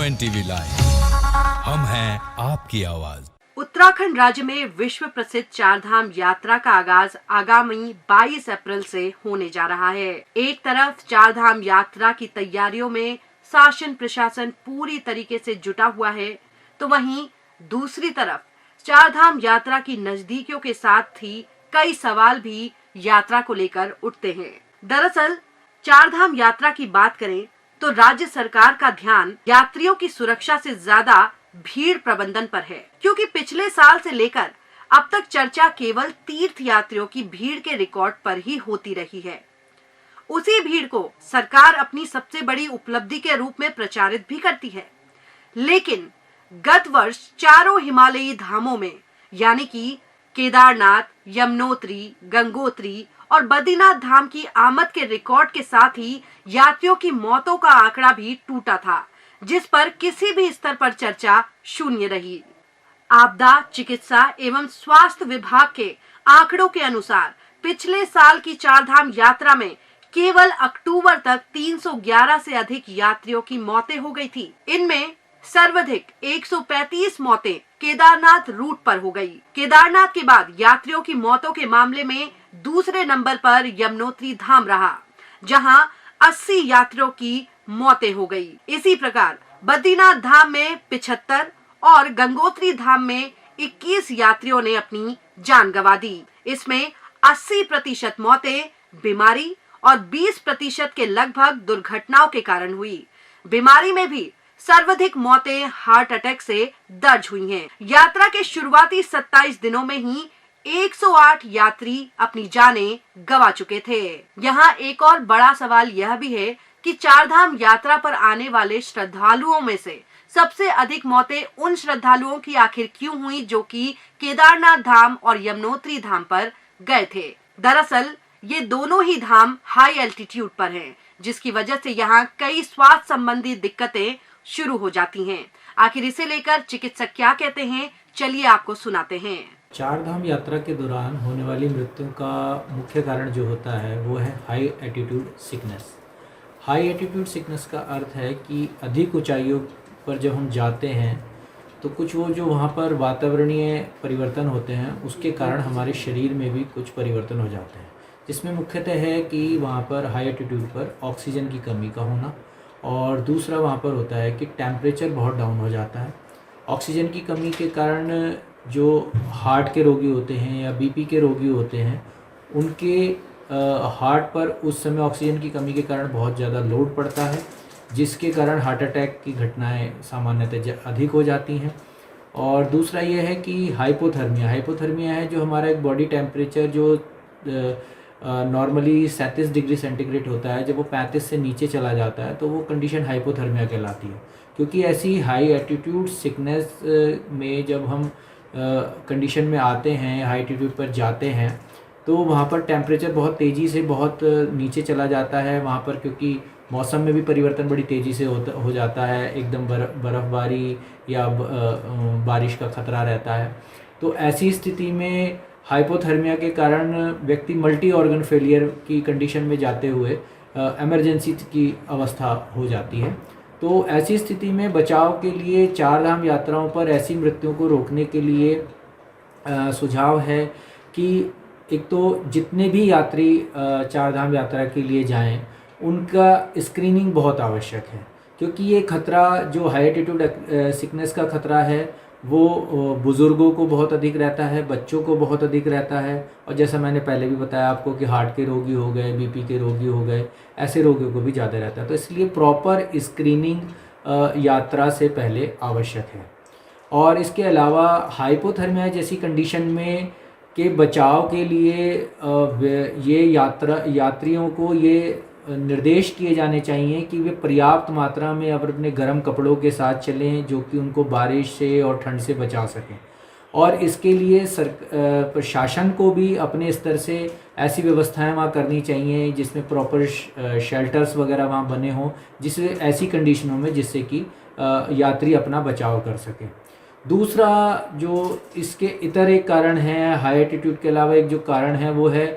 UNTV live, हम हैं आपकी आवाज। उत्तराखंड राज्य में विश्व प्रसिद्ध चारधाम यात्रा का आगाज आगामी 22 अप्रैल से होने जा रहा है। एक तरफ चारधाम यात्रा की तैयारियों में शासन प्रशासन पूरी तरीके से जुटा हुआ है, तो वहीं दूसरी तरफ चारधाम यात्रा की नजदीकियों के साथ ही कई सवाल भी यात्रा को लेकर उठते हैं। दरअसल चारधाम यात्रा की बात करें तो राज्य सरकार का ध्यान यात्रियों की सुरक्षा से ज्यादा भीड़ प्रबंधन पर है, क्योंकि पिछले साल से लेकर अब तक चर्चा केवल तीर्थ यात्रियों की भीड़ के रिकॉर्ड पर ही होती रही है। उसी भीड़ को सरकार अपनी सबसे बड़ी उपलब्धि के रूप में प्रचारित भी करती है, लेकिन गत वर्ष चारों हिमालयी धामों में यानी कि केदारनाथ, यमुनोत्री, गंगोत्री और बद्रीनाथ धाम की आमद के रिकॉर्ड के साथ ही यात्रियों की मौतों का आंकड़ा भी टूटा था, जिस पर किसी भी स्तर पर चर्चा शून्य रही। आपदा चिकित्सा एवं स्वास्थ्य विभाग के आंकड़ों के अनुसार पिछले साल की चारधाम यात्रा में केवल अक्टूबर तक 311 से अधिक यात्रियों की मौतें हो गई थी। इनमें सर्वाधिक 135 मौतें केदारनाथ रूट पर हो गई। केदारनाथ के बाद यात्रियों की मौतों के मामले में दूसरे नंबर पर यमुनोत्री धाम रहा, जहां 80 यात्रियों की मौतें हो गई। इसी प्रकार बद्रीनाथ धाम में 75 और गंगोत्री धाम में 21 यात्रियों ने अपनी जान गंवा दी। इसमें 80% मौतें बीमारी और 20% के लगभग दुर्घटनाओं के कारण हुई। बीमारी में भी सर्वाधिक मौतें हार्ट अटैक से दर्ज हुई हैं। यात्रा के शुरुआती 27 दिनों में ही 108 यात्री अपनी जानें गंवा चुके थे। यहाँ एक और बड़ा सवाल यह भी है कि चारधाम यात्रा पर आने वाले श्रद्धालुओं में से सबसे अधिक मौतें उन श्रद्धालुओं की आखिर क्यों हुई जो कि केदारनाथ धाम और यमुनोत्री धाम पर गए थे। दरअसल ये दोनों ही धाम हाई एल्टीट्यूड पर हैं, जिसकी वजह से यहाँ कई स्वास्थ्य संबंधी दिक्कतें शुरू हो जाती हैं। आखिर इसे लेकर चिकित्सक क्या कहते हैं, चलिए आपको सुनाते हैं। चारधाम यात्रा के दौरान होने वाली मृत्यु का मुख्य कारण जो होता है वो है high altitude sickness. High altitude sickness का अर्थ है कि अधिक ऊंचाइयों पर जब हम जाते हैं तो कुछ वो जो वहाँ पर वातावरणीय परिवर्तन होते हैं उसके कारण हमारे शरीर में भी कुछ परिवर्तन हो जाते हैं, जिसमें मुख्यतः है कि वहाँ पर हाई एल्टीट्यूड पर ऑक्सीजन की कमी का होना, और दूसरा वहाँ पर होता है कि टेम्परेचर बहुत डाउन हो जाता है। ऑक्सीजन की कमी के कारण जो हार्ट के रोगी होते हैं या बीपी के रोगी होते हैं उनके हार्ट पर उस समय ऑक्सीजन की कमी के कारण बहुत ज़्यादा लोड पड़ता है, जिसके कारण हार्ट अटैक की घटनाएं सामान्यतः अधिक हो जाती हैं। और दूसरा ये है कि हाइपोथर्मिया है जो हमारा एक बॉडी टेम्परेचर जो नॉर्मली 37 डिग्री सेंटीग्रेड होता है, जब वो 35 से नीचे चला जाता है तो वो कंडीशन हाइपोथर्मिया कहलाती है। क्योंकि ऐसी हाई एल्टीट्यूड सिकनेस में जब हम कंडीशन में आते हैं, हाई एल्टीट्यूड पर जाते हैं, तो वहाँ पर टेम्परेचर बहुत तेज़ी से बहुत नीचे चला जाता है। वहाँ पर क्योंकि मौसम में भी परिवर्तन बड़ी तेज़ी से हो जाता है, एकदम बर्फ़बारी या बारिश का खतरा रहता है। तो ऐसी स्थिति में हाइपोथर्मिया के कारण व्यक्ति मल्टी ऑर्गन फेलियर की कंडीशन में जाते हुए इमरजेंसी की अवस्था हो जाती है। तो ऐसी स्थिति में बचाव के लिए चारधाम यात्राओं पर ऐसी मृत्युओं को रोकने के लिए सुझाव है कि एक तो जितने भी यात्री चारधाम यात्रा के लिए जाएं उनका स्क्रीनिंग बहुत आवश्यक है, क्योंकि ये खतरा जो हाई एल्टीट्यूड सिकनेस का खतरा है वो बुज़ुर्गों को बहुत अधिक रहता है, बच्चों को बहुत अधिक रहता है, और जैसा मैंने पहले भी बताया आपको कि हार्ट के रोगी हो गए, बीपी के रोगी हो गए, ऐसे रोगियों को भी ज़्यादा रहता है। तो इसलिए प्रॉपर स्क्रीनिंग यात्रा से पहले आवश्यक है। और इसके अलावा हाइपोथर्मिया जैसी कंडीशन में के बचाव के लिए ये यात्रियों को ये निर्देश किए जाने चाहिए कि वे पर्याप्त मात्रा में अपने गर्म कपड़ों के साथ चलें जो कि उनको बारिश से और ठंड से बचा सकें। और इसके लिए प्रशासन को भी अपने स्तर से ऐसी व्यवस्थाएं वहाँ करनी चाहिए जिसमें प्रॉपर शेल्टर्स वगैरह वहाँ बने हों, जिससे ऐसी कंडीशनों में जिससे कि यात्री अपना बचाव कर सकें। दूसरा जो इसके इतर एक कारण है, हाई एल्टीट्यूड के अलावा एक जो कारण है वो है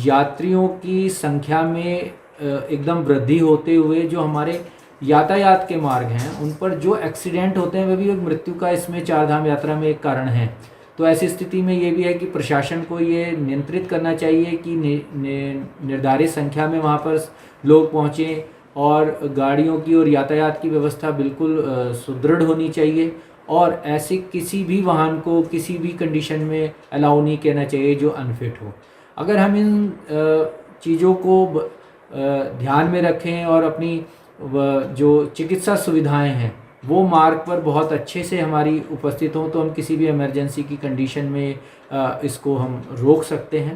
यात्रियों की संख्या में एकदम वृद्धि होते हुए जो हमारे यातायात के मार्ग हैं उन पर जो एक्सीडेंट होते हैं वे भी एक मृत्यु का इसमें चार धाम यात्रा में एक कारण है। तो ऐसी स्थिति में ये भी है कि प्रशासन को ये नियंत्रित करना चाहिए कि निर्धारित संख्या में वहाँ पर लोग पहुँचें और गाड़ियों की और यातायात की व्यवस्था बिल्कुल सुदृढ़ होनी चाहिए और ऐसे किसी भी वाहन को किसी भी कंडीशन में अलाउ नहीं करना चाहिए जो अनफिट हो। अगर हम इन चीज़ों को ध्यान में रखें और अपनी जो चिकित्सा सुविधाएं हैं वो मार्ग पर बहुत अच्छे से हमारी उपस्थित हों तो हम किसी भी इमरजेंसी की कंडीशन में इसको हम रोक सकते हैं।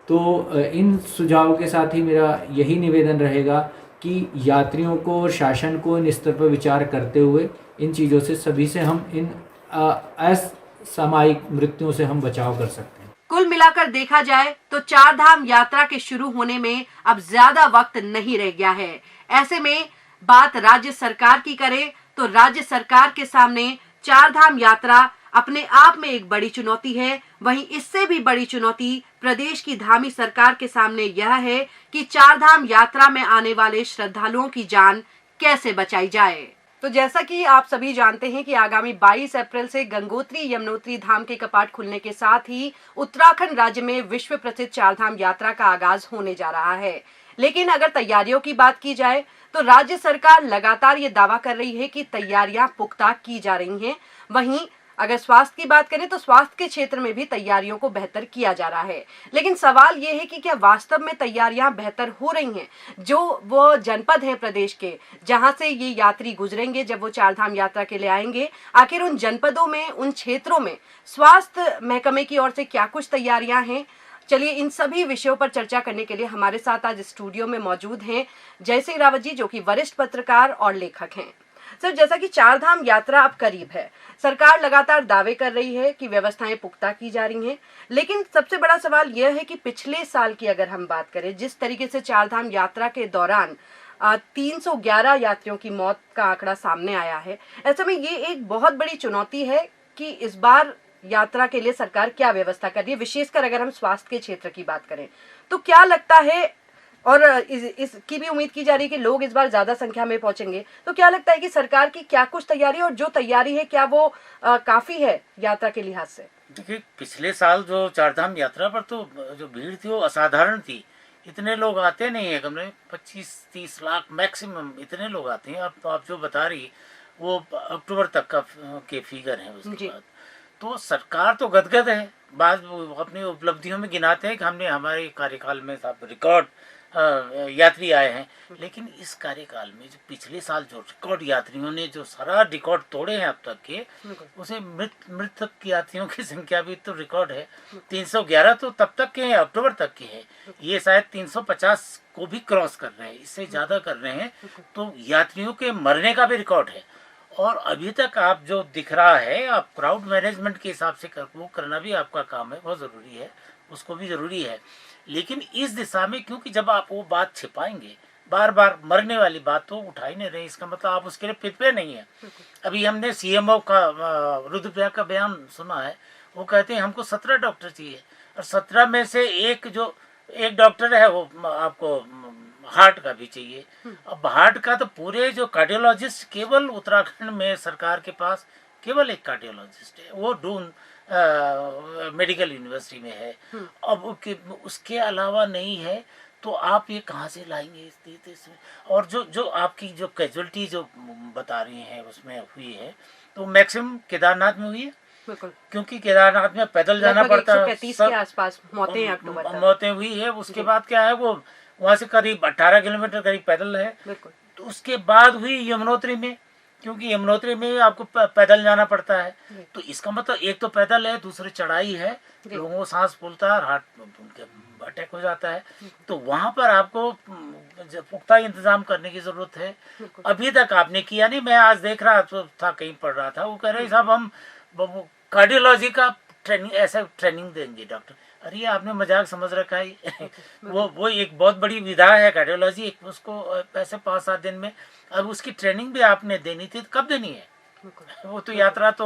तो इन सुझावों के साथ ही मेरा यही निवेदन रहेगा कि यात्रियों को और शासन को इन स्तर पर विचार करते हुए इन चीज़ों से सभी से हम इन असामयिक मृत्युओं से हम बचाव कर सकते हैं। कुल मिलाकर देखा जाए तो चार धाम यात्रा के शुरू होने में अब ज्यादा वक्त नहीं रह गया है। ऐसे में बात राज्य सरकार की करें तो राज्य सरकार के सामने चार धाम यात्रा अपने आप में एक बड़ी चुनौती है। वहीं इससे भी बड़ी चुनौती प्रदेश की धामी सरकार के सामने यह है कि चार धाम यात्रा में आने वाले श्रद्धालुओं की जान कैसे बचाई जाए। तो जैसा कि आप सभी जानते हैं कि आगामी 22 अप्रैल से गंगोत्री यमुनोत्री धाम के कपाट खुलने के साथ ही उत्तराखंड राज्य में विश्व प्रसिद्ध चार धाम यात्रा का आगाज होने जा रहा है। लेकिन अगर तैयारियों की बात की जाए तो राज्य सरकार लगातार ये दावा कर रही है कि तैयारियां पुख्ता की जा रही हैं। वहीं अगर स्वास्थ्य की बात करें तो स्वास्थ्य के क्षेत्र में भी तैयारियों को बेहतर किया जा रहा है। लेकिन सवाल ये है कि क्या वास्तव में तैयारियां बेहतर हो रही हैं? जो वो जनपद हैं प्रदेश के जहां से ये यात्री गुजरेंगे जब वो चार धाम यात्रा के लिए आएंगे, आखिर उन जनपदों में, उन क्षेत्रों में स्वास्थ्य महकमे की ओर से क्या कुछ तैयारियां हैं? चलिए इन सभी विषयों पर चर्चा करने के लिए हमारे साथ आज स्टूडियो में मौजूद हैं जय सिंह रावत जी, जो कि वरिष्ठ पत्रकार और लेखक हैं। सर, जैसा कि चार धाम यात्रा अब करीब है, सरकार लगातार दावे कर रही है कि व्यवस्थाएं पुख्ता की जा रही हैं, लेकिन सबसे बड़ा सवाल यह है कि पिछले साल की अगर हम बात करें, जिस तरीके से चार धाम यात्रा के दौरान 311 यात्रियों की मौत का आंकड़ा सामने आया है, ऐसे में ये एक बहुत बड़ी चुनौती है कि इस बार यात्रा के लिए सरकार क्या व्यवस्था कर रही है। विशेषकर अगर हम स्वास्थ्य के क्षेत्र की बात करें तो क्या लगता है, और इसकी भी उम्मीद की जा रही है कि लोग इस बार ज्यादा संख्या में पहुंचेंगे, तो क्या लगता है कि सरकार की क्या कुछ तैयारी, और जो तैयारी है क्या वो काफी है यात्रा के लिहाज से? देखिए, पिछले साल जो चारधाम यात्रा पर तो जो भीड़ थी वो असाधारण थी। इतने लोग आते नहीं है, कम से 25-30 लाख मैक्सिमम इतने लोग आते हैं। अब तो आप जो बता रही वो अक्टूबर तक का के फिगर हैं। उसके बाद तो सरकार तो गदगद है, बाद अपनी उपलब्धियों में गिनाते हैं कि हमने हमारे कार्यकाल में रिकॉर्ड यात्री आए हैं। लेकिन इस कार्यकाल में जो पिछले साल जो रिकॉर्ड यात्रियों ने जो सारा रिकॉर्ड तोड़े हैं अब तक के, उसे मृतक यात्रियों की संख्या भी तो रिकॉर्ड है। 311 तो तब तक के हैं, अक्टूबर तक के हैं। ये शायद 350 को भी क्रॉस कर रहे हैं, इससे ज़्यादा कर रहे हैं। तो यात्रियों के मरने का भी रिकॉर्ड है। और अभी तक आप जो दिख रहा है, आप क्राउड मैनेजमेंट के हिसाब से वो करना भी आपका काम है, बहुत ज़रूरी है, उसको भी ज़रूरी है। लेकिन इस दिशा में, क्योंकि जब आप वो बात छिपाएंगे, बार बार मरने वाली बात तो उठा ही नहीं रहे, इसका मतलब आप उसके लिए प्रिपेयर नहीं है। अभी हमने सीएमओ का रुद्रप्रयाग का बयान सुना है, वो कहते हैं हमको 17 डॉक्टर चाहिए, और 17 में से एक डॉक्टर है वो आपको हार्ट का भी चाहिए। अब हार्ट का तो पूरे जो कार्डियोलॉजिस्ट केवल उत्तराखंड में सरकार के पास केवल एक कार्डियोलॉजिस्ट है, वो डून मेडिकल यूनिवर्सिटी में है। अब उसके अलावा नहीं है, तो आप ये कहाँ से लाएंगे इस देश में? और जो आपकी जो कैजुअलिटी जो बता रही हैं उसमें हुई है, तो मैक्सिमम केदारनाथ में हुई है। बिल्कुल, क्योंकि केदारनाथ में पैदल जाना पड़ता है। 135 के आसपास मौतें हुई है। उसके बाद क्या है, वो वहाँ से करीब 18 किलोमीटर करीब पैदल है। तो उसके बाद हुई यमुनोत्री में, क्योंकि यमुनोत्री में आपको पैदल जाना पड़ता है। तो इसका मतलब एक तो पैदल है, दूसरी चढ़ाई है, लोगों को सांस फूलता है, हार्ट अटैक हो जाता है। तो वहाँ पर आपको पुख्ता इंतजाम करने की जरूरत है। अभी तक आपने किया नहीं। मैं आज देख रहा था, कहीं पढ़ रहा था, वो कह रहे साहब हम कार्डियोलॉजी का ट्रेनिंग, ऐसा ट्रेनिंग देंगे डॉक्टर। अरे आपने मजाक समझ रखा है। वो एक बहुत बड़ी विधा है कार्डियोलॉजी, उसको ऐसे 5-7 दिन में। अब उसकी ट्रेनिंग भी आपने देनी थी, तो कब देनी है? वो तो यात्रा तो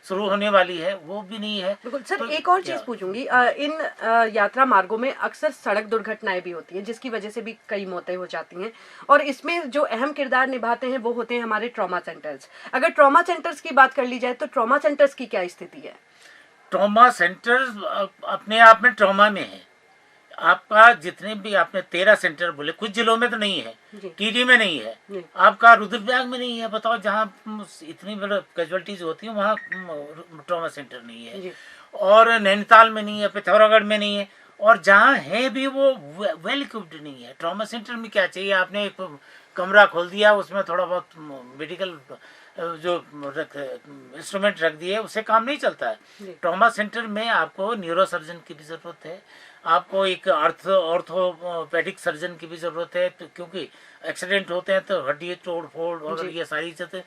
शुरू होने वाली है, वो भी नहीं है। बिल्कुल सर, तो एक और क्या- चीज पूछूंगी, इन यात्रा मार्गों में अक्सर सड़क दुर्घटनाएं भी होती हैं जिसकी वजह से भी कई मौतें हो जाती हैं, और इसमें जो अहम किरदार निभाते हैं वो होते हैं हमारे ट्रॉमा सेंटर्स। अगर ट्रॉमा सेंटर्स की बात कर ली जाए तो ट्रॉमा सेंटर्स की क्या स्थिति है? ट्रॉमा सेंटर अपने आप में ट्रॉमा में है। आपका जितने भी आपने 13 सेंटर बोले, कुछ जिलों में तो नहीं है, जी। टीडी में नहीं है, जी। आपका रुद्रप्रयाग में नहीं है। बताओ, जहाँ इतनी बड़ी कैजुअलिटीज होती है वहाँ ट्रॉमा सेंटर नहीं है। जी। और नैनीताल में नहीं है, पिथौरागढ़ में नहीं है, और जहाँ है भी वो वेल इक्विप्ड नहीं है। ट्रॉमा सेंटर में क्या चाहिए, आपने एक कमरा खोल दिया, उसमें थोड़ा बहुत मेडिकल जो इंस्ट्रूमेंट रख दिए, उससे काम नहीं चलता है। ट्रॉमा सेंटर में आपको न्यूरो सर्जन की भी ज़रूरत है, आपको एक ऑर्थोपेडिक सर्जन की भी ज़रूरत है, तो क्योंकि एक्सीडेंट होते हैं तो हड्डी तोड़ फोड़ और ये सारी चीज़ें,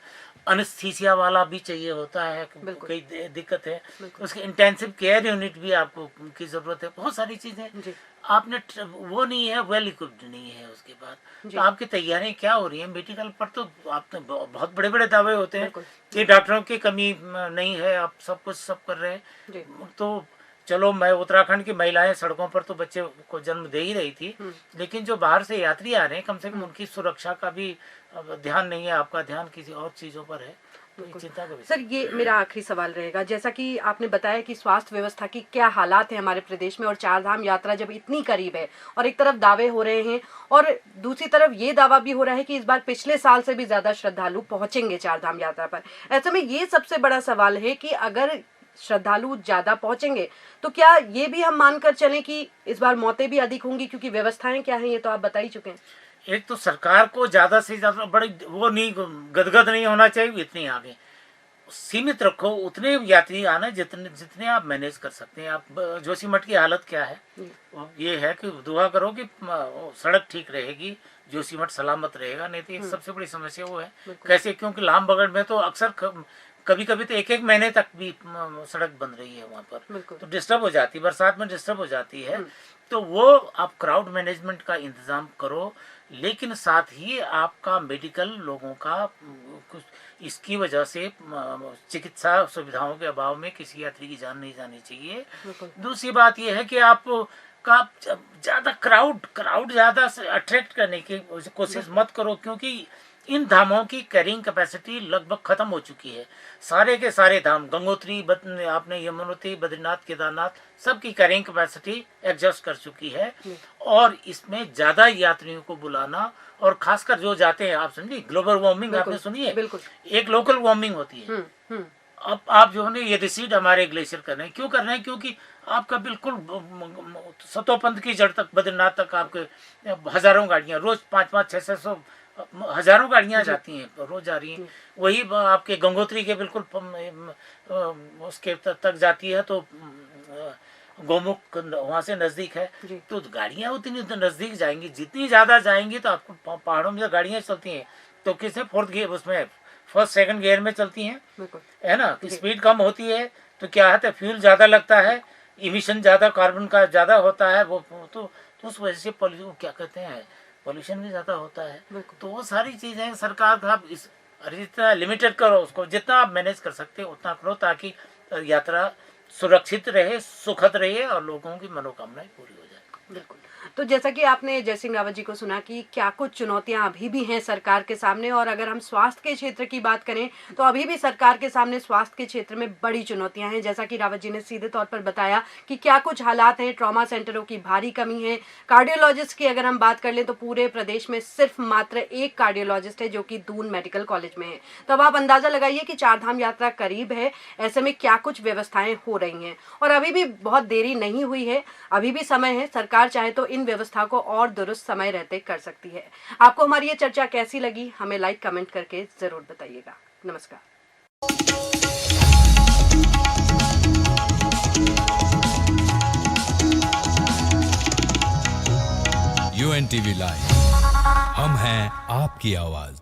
अनस्थीसिया वाला भी चाहिए होता है, कई दिक्कत है, उसकी इंटेंसिव केयर यूनिट भी आपको की ज़रूरत है, बहुत सारी चीज़ें आपने वो नहीं है, वेल इक्विप्ड नहीं है। उसके बाद तो आपकी तैयारियां क्या हो रही है मेडिकल पर, तो आपने बहुत बड़े बड़े दावे होते हैं कि डॉक्टरों की कमी नहीं है, आप सब कुछ सब कर रहे हैं। तो चलो, मैं उत्तराखंड की महिलाएं सड़कों पर तो बच्चे को जन्म दे ही रही थी, लेकिन जो बाहर से यात्री आ रहे हैं, कम से कम उनकी सुरक्षा का भी ध्यान नहीं है, आपका ध्यान किसी और चीज़ों पर है। चिंता का विषय। सर, ये मेरा आखिरी सवाल रहेगा, जैसा कि आपने बताया कि स्वास्थ्य व्यवस्था की क्या हालात है हमारे प्रदेश में, और चार धाम यात्रा जब इतनी करीब है और एक तरफ दावे हो रहे हैं और दूसरी तरफ ये दावा भी हो रहा है कि इस बार पिछले साल से भी ज्यादा श्रद्धालु पहुंचेंगे चार धाम यात्रा पर, ऐसे में ये सबसे बड़ा सवाल है कि अगर श्रद्धालु ज्यादा पहुंचेंगे तो क्या ये भी हम मानकर चलें कि इस बार मौतें भी अधिक होंगी, क्योंकि व्यवस्थाएं क्या हैं ये तो आप बता ही चुके हैं। एक तो सरकार को ज्यादा से ज्यादा बड़ी वो नहीं, गदगद नहीं होना चाहिए, इतनी आगे सीमित रखो, उतने यात्री आना जितने आप मैनेज कर सकते हैं। आप जोशीमठ की हालत क्या है, ये है कि दुआ करो कि सड़क ठीक रहेगी, जोशीमठ सलामत रहेगा, नहीं तो सबसे बड़ी समस्या वो है कैसे, क्योंकि लामबगड़ में तो अक्सर कभी कभी तो एक महीने तक भी सड़क बन रही है वहाँ पर, तो डिस्टर्ब हो जाती है, बरसात में डिस्टर्ब हो जाती है। तो वो आप क्राउड मैनेजमेंट का इंतजाम करो, लेकिन साथ ही आपका मेडिकल लोगों का कुछ इसकी वजह से चिकित्सा सुविधाओं के अभाव में किसी यात्री की जान नहीं जानी चाहिए। दूसरी बात यह है कि आप का ज़्यादा क्राउड ज़्यादा अट्रैक्ट करने की कोशिश मत करो, क्योंकि इन धामों की कैरिंग कैपेसिटी लगभग खत्म हो चुकी है। सारे के सारे धाम, गंगोत्री, आपने यमुनोत्री, बद्रीनाथ, केदारनाथ, सबकी कैरिंग कैपेसिटी एडजस्ट कर चुकी है, और इसमें ज़्यादा यात्रियों को बुलाना, और खासकर जो जाते हैं, आप समझिए ग्लोबल वार्मिंग आपने सुनी है, एक लोकल वार्मिंग होती है। अब आप जो है ना, ये रिसीड हमारे ग्लेशियर कर रहे हैं, क्यों कर रहे हैं, क्योंकि आपका बिल्कुल सतोपंथ की जड़ तक, बद्रीनाथ तक आपके हजारों गाड़ियाँ रोज 500-600 हजारों गाड़ियां जाती हैं, रोज जा रही हैं। वही आपके गंगोत्री के बिल्कुल उसके तक जाती है, तो गोमुख वहाँ से नजदीक है, तो गाड़ियां उतनी नजदीक जाएंगी, जितनी ज्यादा जाएंगी तो आपको पहाड़ों में गाड़ियां चलती हैं तो किसे फोर्थ गियर, उसमें फर्स्ट सेकंड गियर में चलती हैं, है ना, स्पीड कम होती है तो क्या है, फ्यूल ज्यादा लगता है, इमिशन ज्यादा, कार्बन का ज्यादा होता है, वो तो उस वजह से क्या कहते हैं, पॉल्यूशन भी ज्यादा होता है। तो वो सारी चीजें सरकार का जितना लिमिटेड करो, उसको जितना आप मैनेज कर सकते हो उतना करो, ताकि यात्रा सुरक्षित रहे, सुखद रहे, और लोगों की मनोकामनाएं पूरी हो जाए। बिल्कुल। तो जैसा कि आपने जय सिंह रावत जी को सुना कि क्या कुछ चुनौतियां अभी भी हैं सरकार के सामने, और अगर हम स्वास्थ्य के क्षेत्र की बात करें तो अभी भी सरकार के सामने स्वास्थ्य के क्षेत्र में बड़ी चुनौतियां हैं। जैसा कि रावत जी ने सीधे तौर पर बताया कि क्या कुछ हालात हैं, ट्रॉमा सेंटरों की भारी कमी है। कार्डियोलॉजिस्ट की अगर हम बात कर लें तो पूरे प्रदेश में सिर्फ मात्र एक कार्डियोलॉजिस्ट है जो कि दून मेडिकल कॉलेज में है। तो अब आप अंदाजा लगाइए कि चार धाम यात्रा करीब है, ऐसे में क्या कुछ व्यवस्थाएं हो रही हैं, और अभी भी बहुत देरी नहीं हुई है, अभी भी समय है। सरकार चाहे तो इन व्यवस्था को और दुरुस्त समय रहते कर सकती है। आपको हमारी ये चर्चा कैसी लगी, हमें लाइक कमेंट करके जरूर बताइएगा। नमस्कार। UNTV लाइव, हम हैं आपकी आवाज।